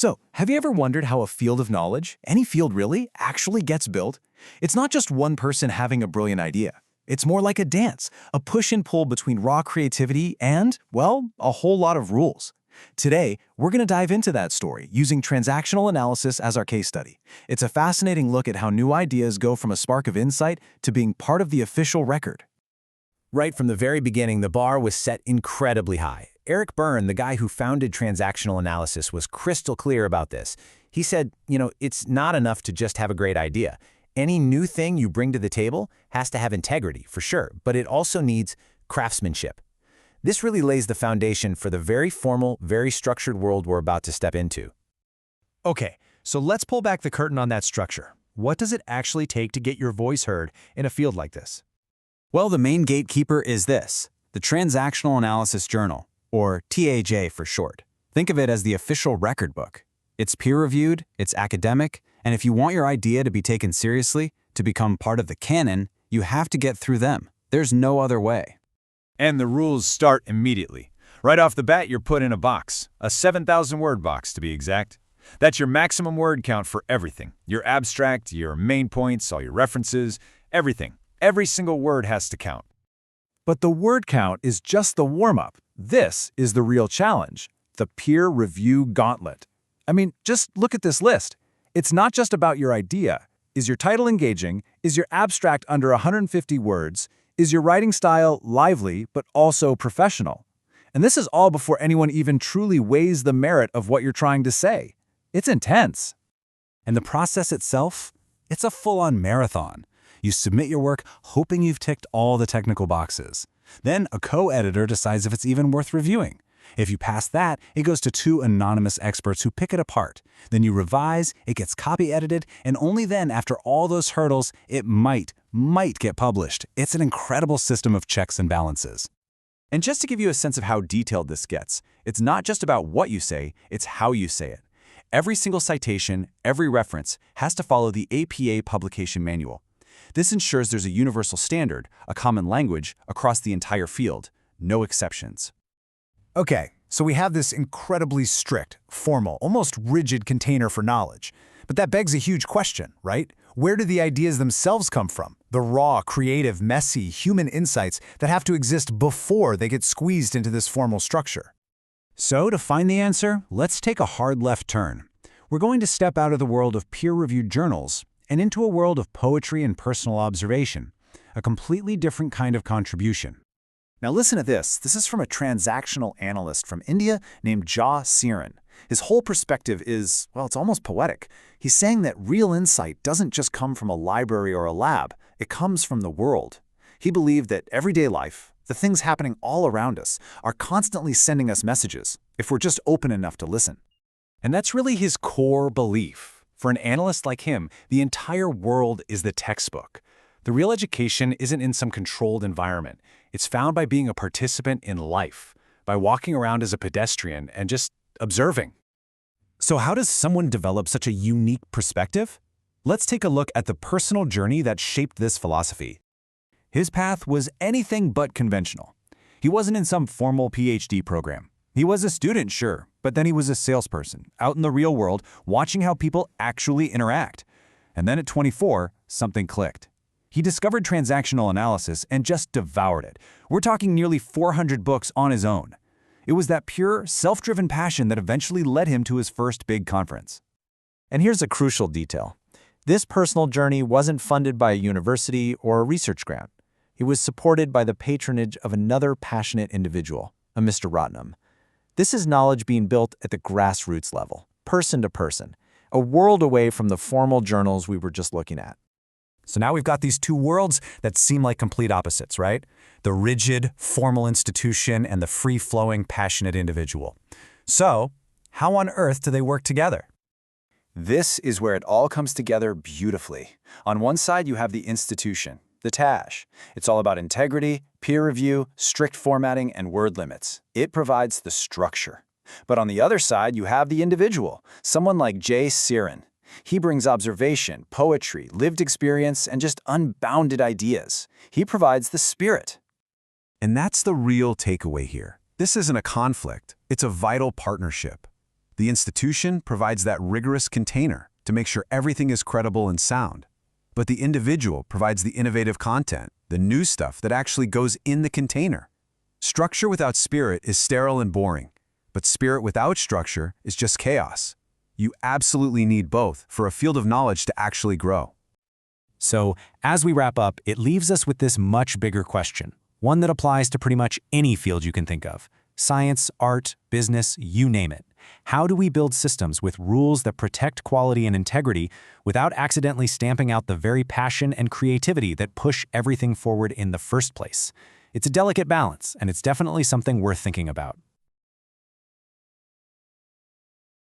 So, have you ever wondered how a field of knowledge, any field really, actually gets built? It's not just one person having a brilliant idea. It's more like a dance, a push and pull between raw creativity and, well, a whole lot of rules. Today, we're going to dive into that story using transactional analysis as our case study. It's a fascinating look at how new ideas go from a spark of insight to being part of the official record. Right from the very beginning, the bar was set incredibly high. Eric Berne, the guy who founded transactional analysis, was crystal clear about this. He said, it's not enough to just have a great idea. Any new thing you bring to the table has to have integrity, for sure, but it also needs craftsmanship. This really lays the foundation for the very formal, very structured world we're about to step into. Okay, so let's pull back the curtain on that structure. What does it actually take to get your voice heard in a field like this? Well, the main gatekeeper is this, the Transactional Analysis Journal, or TAJ for short. Think of it as the official record book. It's peer-reviewed, it's academic, and if you want your idea to be taken seriously, to become part of the canon, you have to get through them. There's no other way. And the rules start immediately. Right off the bat, you're put in a box, a 7,000-word box to be exact. That's your maximum word count for everything. Your abstract, your main points, all your references, everything. Every single word has to count. But the word count is just the warm-up. This is the real challenge, the peer review gauntlet. I mean, just look at this list. It's not just about your idea. Is your title engaging? Is your abstract under 150 words? Is your writing style lively but also professional? And this is all before anyone even truly weighs the merit of what you're trying to say. It's intense. And the process itself? It's a full-on marathon. You submit your work hoping you've ticked all the technical boxes. Then a co-editor decides if it's even worth reviewing. If you pass that, it goes to 2 anonymous experts who pick it apart. Then you revise, it gets copy-edited, and only then, after all those hurdles, it might get published. It's an incredible system of checks and balances. And just to give you a sense of how detailed this gets, it's not just about what you say, it's how you say it. Every single citation, every reference, has to follow the APA publication manual. This ensures there's a universal standard, a common language, across the entire field. No exceptions. Okay, so we have this incredibly strict, formal, almost rigid container for knowledge. But that begs a huge question, right? Where do the ideas themselves come from? The raw, creative, messy, human insights that have to exist before they get squeezed into this formal structure. So to find the answer, let's take a hard left turn. We're going to step out of the world of peer-reviewed journals and into a world of poetry and personal observation, a completely different kind of contribution. Now listen to this. This is from a transactional analyst from India named Jah Siran. His whole perspective is, well, it's almost poetic. He's saying that real insight doesn't just come from a library or a lab. It comes from the world. He believed that everyday life, the things happening all around us, are constantly sending us messages if we're just open enough to listen. And that's really his core belief. For an analyst like him, the entire world is the textbook. The real education isn't in some controlled environment. It's found by being a participant in life, by walking around as a pedestrian and just observing. So how does someone develop such a unique perspective? Let's take a look at the personal journey that shaped this philosophy. His path was anything but conventional. He wasn't in some formal PhD program. He was a student, sure, but then he was a salesperson, out in the real world, watching how people actually interact. And then at 24, something clicked. He discovered transactional analysis and just devoured it. We're talking nearly 400 books on his own. It was that pure, self-driven passion that eventually led him to his first big conference. And here's a crucial detail. This personal journey wasn't funded by a university or a research grant. It was supported by the patronage of another passionate individual, a Mr. Ratnam. This is knowledge being built at the grassroots level, person to person, a world away from the formal journals we were just looking at. So now we've got these 2 worlds that seem like complete opposites, right? The rigid, formal institution and the free-flowing, passionate individual. So, how on earth do they work together? This is where it all comes together beautifully. On one side, you have the institution, the TAJ. It's all about integrity, peer review, strict formatting, and word limits. It provides the structure. But on the other side, you have the individual, someone like Jah Siran. He brings observation, poetry, lived experience, and just unbounded ideas. He provides the spirit. And that's the real takeaway here. This isn't a conflict. It's a vital partnership. The institution provides that rigorous container to make sure everything is credible and sound. But the individual provides the innovative content, the new stuff that actually goes in the container. Structure without spirit is sterile and boring, but spirit without structure is just chaos. You absolutely need both for a field of knowledge to actually grow. So, as we wrap up, it leaves us with this much bigger question, one that applies to pretty much any field you can think of. Science, art, business, you name it. How do we build systems with rules that protect quality and integrity without accidentally stamping out the very passion and creativity that push everything forward in the first place? It's a delicate balance, and it's definitely something worth thinking about.